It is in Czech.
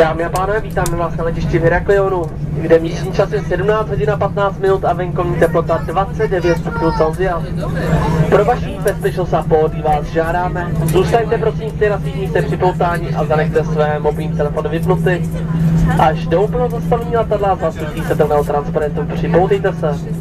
Dámy a pánové, vítáme vás na letišti v Heraklionu, kde místní čas je 17 hodin a 15 minut a venkovní teplota 29 stupňů Celsia. Pro vaši bezpečnost a pohodlí vás žádáme, zůstaňte prosím na svých místech připoutání a zanechte své mobilní telefony vypnuty. Až do úplného zastavení letadla zástupí setelného transparentu připoutejte se.